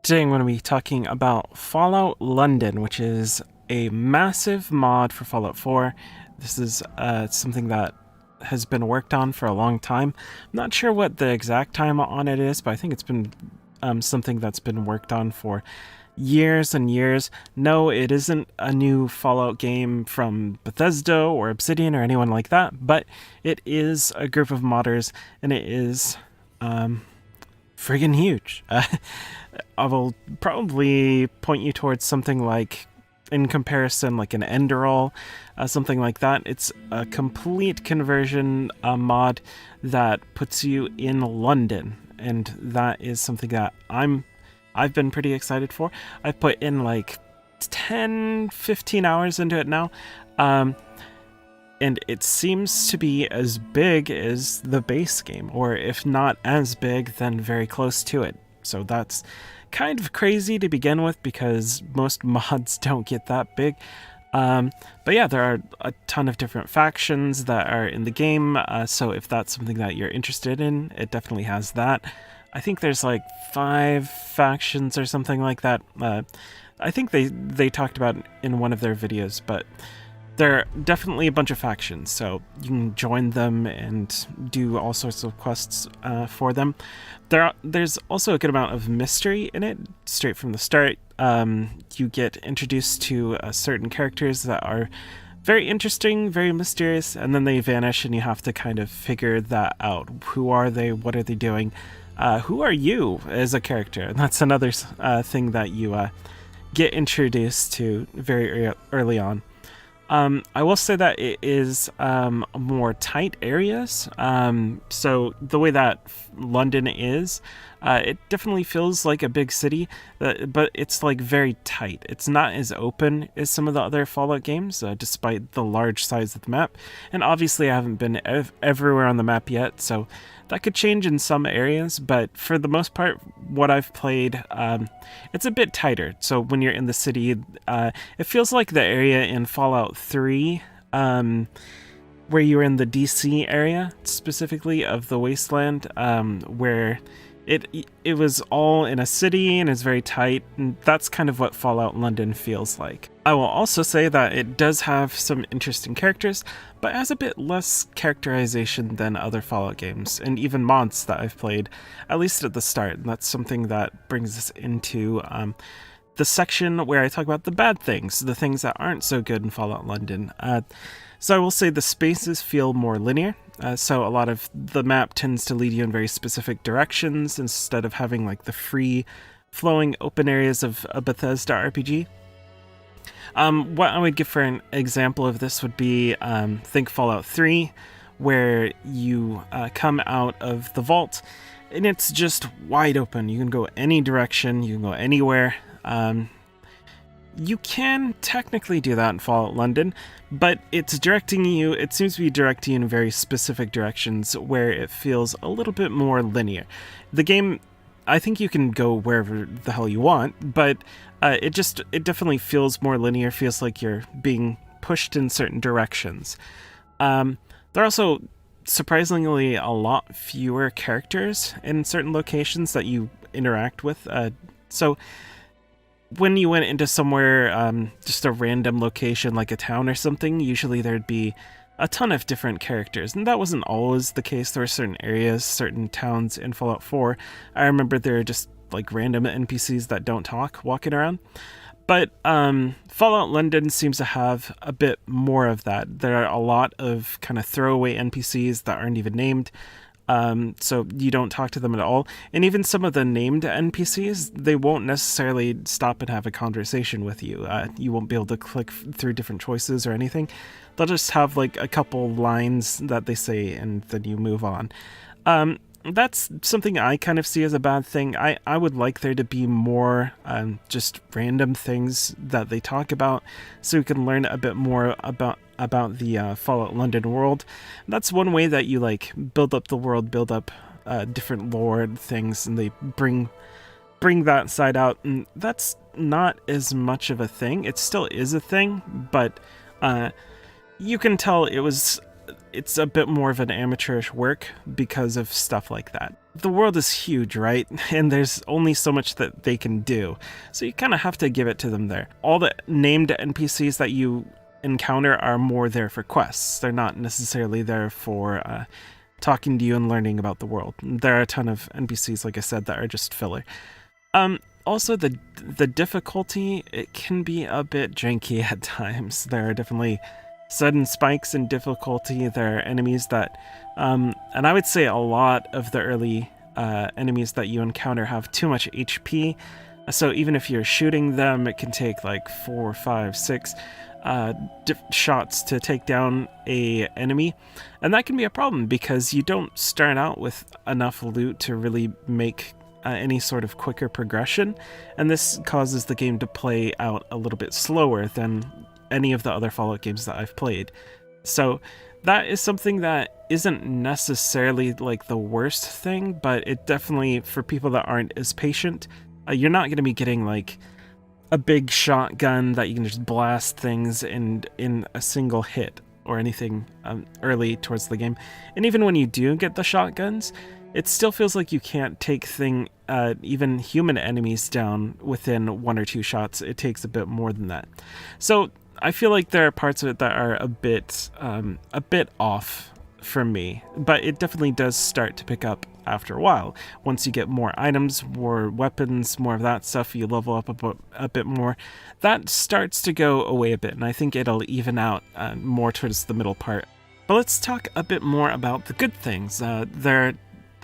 Today I'm going to be talking about Fallout London, which is a massive mod for Fallout 4. This is something that has been worked on for a long time. I'm not sure what the exact time on it is, but I think it's been something that's been worked on for years and years. No, it isn't a new Fallout game from Bethesda or Obsidian or anyone like that, but it is a group of modders, and it is friggin' huge. I will probably point you towards something like, in comparison, like an Enderall, something like that. It's a complete conversion mod that puts you in London, and that is something that I've been pretty excited for. I've put in like 10-15 hours into it now. And it seems to be as big as the base game, or if not as big, then very close to it. So that's kind of crazy to begin with, because most mods don't get that big. But yeah, there are a ton of different factions that are in the game, so if that's something that you're interested in, it definitely has that. I think there's like 5 factions or something like that. I think they talked about it in one of their videos, but there are definitely a bunch of factions, so you can join them and do all sorts of quests for them. There's also a good amount of mystery in it, straight from the start. You get introduced to certain characters that are very interesting, very mysterious, and then they vanish, and you have to kind of figure that out. Who are they? What are they doing? Who are you as a character? And that's another thing that you get introduced to very early on. I will say that it is more tight areas. So the way that London is, it definitely feels like a big city, but it's like very tight. It's not as open as some of the other Fallout games, despite the large size of the map. And obviously I haven't been everywhere on the map yet, so that could change in some areas, but for the most part, what I've played, it's a bit tighter. So when you're in the city, it feels like the area in Fallout 3, where you were in the DC area, specifically of the Wasteland, where it was all in a city and is very tight, and that's kind of what Fallout London feels like. I will also say that it does have some interesting characters, but has a bit less characterization than other Fallout games, and even mods that I've played, at least at the start. And that's something that brings us into the section where I talk about the bad things, the things that aren't so good in Fallout London. So I will say the spaces feel more linear. So a lot of the map tends to lead you in very specific directions instead of having like the free flowing open areas of a Bethesda RPG. What I would give for an example of this would be, think Fallout 3, where you come out of the vault and it's just wide open. You can go any direction, you can go anywhere. You can technically do that in Fallout London, but it seems to be directing you in very specific directions where it feels a little bit more linear. The game, I think you can go wherever the hell you want, but it definitely feels more linear, feels like you're being pushed in certain directions. There are also surprisingly a lot fewer characters in certain locations that you interact with. So when you went into somewhere, just a random location like a town or something, usually there'd be a ton of different characters, and that wasn't always the case. There were certain areas, certain towns in Fallout 4. I remember there were just like random NPCs that don't talk walking around. But Fallout London seems to have a bit more of that. There are a lot of kind of throwaway NPCs that aren't even named. So you don't talk to them at all. And even some of the named NPCs, they won't necessarily stop and have a conversation with you. You won't be able to click through different choices or anything. They'll just have like a couple lines that they say and then you move on. That's something I kind of see as a bad thing. I would like there to be more just random things that they talk about, so we can learn a bit more about the Fallout London world. That's one way that you like build up the world, build up different lore things, and they bring that side out. And that's not as much of a thing. It still is a thing, but you can tell it's a bit more of an amateurish work because of stuff like that. the world is huge, right? And there's only so much that they can do. So you kind of have to give it to them there. All the named NPCs that you encounter are more there for quests. They're not necessarily there for talking to you and learning about the world. There are a ton of NPCs, like I said, that are just filler. Also, the difficulty, it can be a bit janky at times. There are definitely sudden spikes in difficulty. There are enemies that, and I would say a lot of the early enemies that you encounter have too much HP. So even if you're shooting them, it can take like 4, 5, 6 shots to take down a enemy, and that can be a problem because you don't start out with enough loot to really make any sort of quicker progression, and this causes the game to play out a little bit slower than any of the other Fallout games that I've played. So that is something that isn't necessarily like the worst thing, but it definitely, for people that aren't as patient, you're not going to be getting like a big shotgun that you can just blast things in a single hit or anything early towards the game. And even when you do get the shotguns, it still feels like you can't take even human enemies down within 1 or 2 shots. It takes a bit more than that. So I feel like there are parts of it that are a bit off for me, but it definitely does start to pick up after a while. Once you get more items, more weapons, more of that stuff, you level up a bit more, that starts to go away a bit, and I think it'll even out more towards the middle part. But let's talk a bit more about the good things.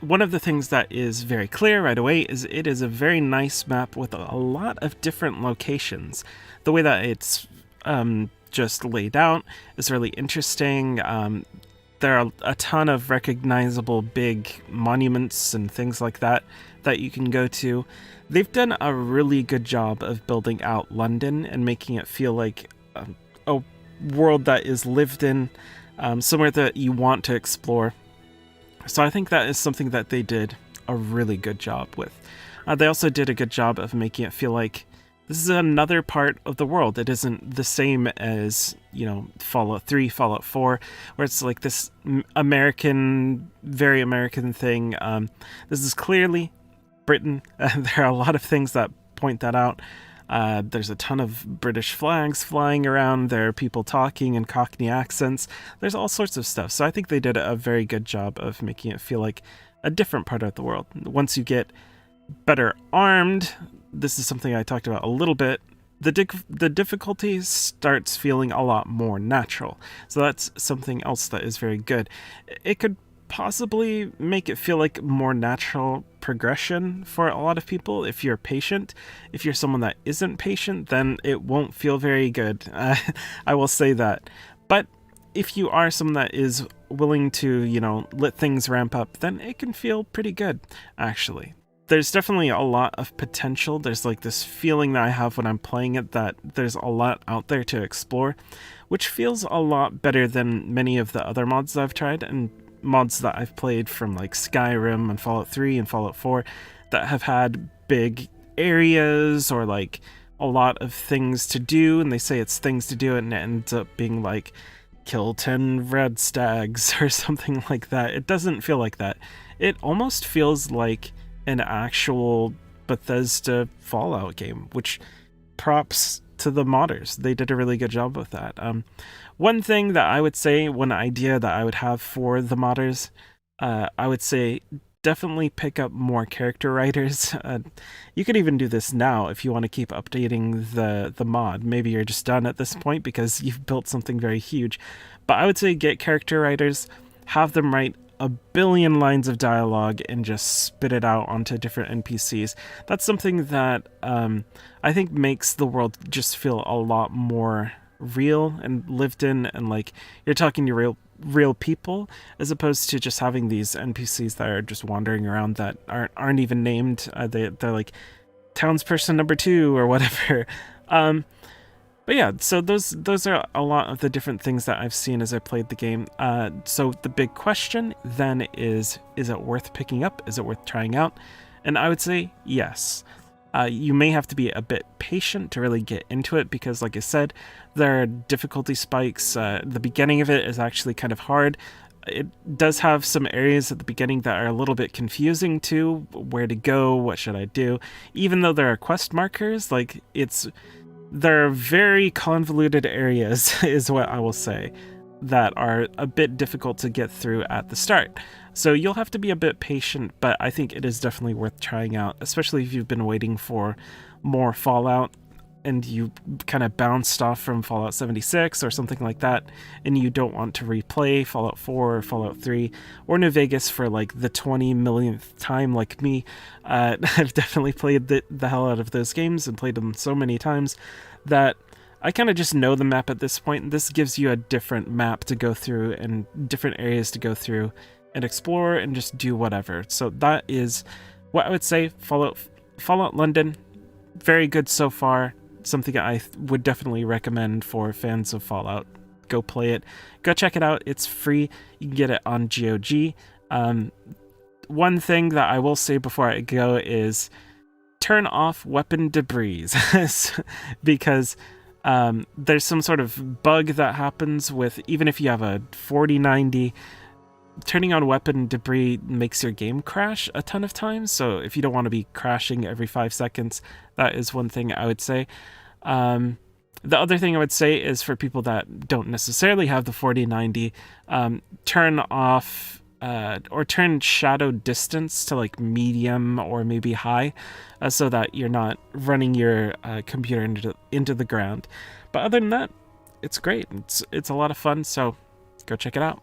One of the things that is very clear right away is it is a very nice map with a lot of different locations. The way that it's just laid out is really interesting. There are a ton of recognizable big monuments and things like that that you can go to. They've done a really good job of building out London and making it feel like a world that is lived in, somewhere that you want to explore. So I think that is something that they did a really good job with. They also did a good job of making it feel like this is another part of the world. It isn't the same as, Fallout 3, Fallout 4, where it's like this American, very American thing. This is clearly Britain. There are a lot of things that point that out. There's a ton of British flags flying around. There are people talking in Cockney accents. There's all sorts of stuff. So I think they did a very good job of making it feel like a different part of the world. Once you get better armed, this is something I talked about a little bit, the difficulty starts feeling a lot more natural. So that's something else that is very good. It could possibly make it feel like more natural progression for a lot of people if you're patient. If you're someone that isn't patient, then it won't feel very good. I will say that. But if you are someone that is willing to, let things ramp up, then it can feel pretty good, actually. There's definitely a lot of potential. There's like this feeling that I have when I'm playing it that there's a lot out there to explore, which feels a lot better than many of the other mods that I've tried, and mods that I've played from like Skyrim and Fallout 3 and Fallout 4 that have had big areas or like a lot of things to do, and they say it's things to do and it ends up being like kill 10 red stags or something like that. It doesn't feel like that. It almost feels like an actual Bethesda Fallout game, which props to the modders. They did a really good job with that. One thing that I would say, one idea that I would have for the modders, I would say definitely pick up more character writers. You could even do this now if you want to keep updating the mod. Maybe you're just done at this point because you've built something very huge. But I would say get character writers, have them write a billion lines of dialogue and just spit it out onto different NPCs. That's something that I think makes the world just feel a lot more real and lived in, and like you're talking to real people, as opposed to just having these NPCs that are just wandering around that aren't even named. They're like townsperson number 2 or whatever. But yeah, so those are a lot of the different things that I've seen as I played the game. So the big question then is it worth picking up? Is it worth trying out? And I would say yes. You may have to be a bit patient to really get into it because, like I said, there are difficulty spikes. The beginning of it is actually kind of hard. It does have some areas at the beginning that are a little bit confusing too. Where to go? What should I do? Even though there are quest markers, like they're very convoluted areas, is what I will say, that are a bit difficult to get through at the start. So you'll have to be a bit patient, but I think it is definitely worth trying out, especially if you've been waiting for more Fallout and you kind of bounced off from Fallout 76 or something like that, and you don't want to replay Fallout 4 or Fallout 3 or New Vegas for like the 20 millionth time like me. I've definitely played the hell out of those games and played them so many times that I kind of just know the map at this point. This gives you a different map to go through and different areas to go through and explore and just do whatever. So that is what I would say. Fallout London, very good so far. Something I would definitely recommend for fans of Fallout. Go play it. Go check it out. It's free. You can get it on GOG. One thing that I will say before I go is turn off weapon debris because there's some sort of bug that happens with, even if you have a 4090, turning on weapon debris makes your game crash a ton of times. So if you don't want to be crashing every 5 seconds, that is one thing I would say. The other thing I would say is for people that don't necessarily have the 4090, turn off or turn shadow distance to like medium or maybe high, so that you're not running your computer into the ground. But other than that, it's great. It's a lot of fun, so go check it out.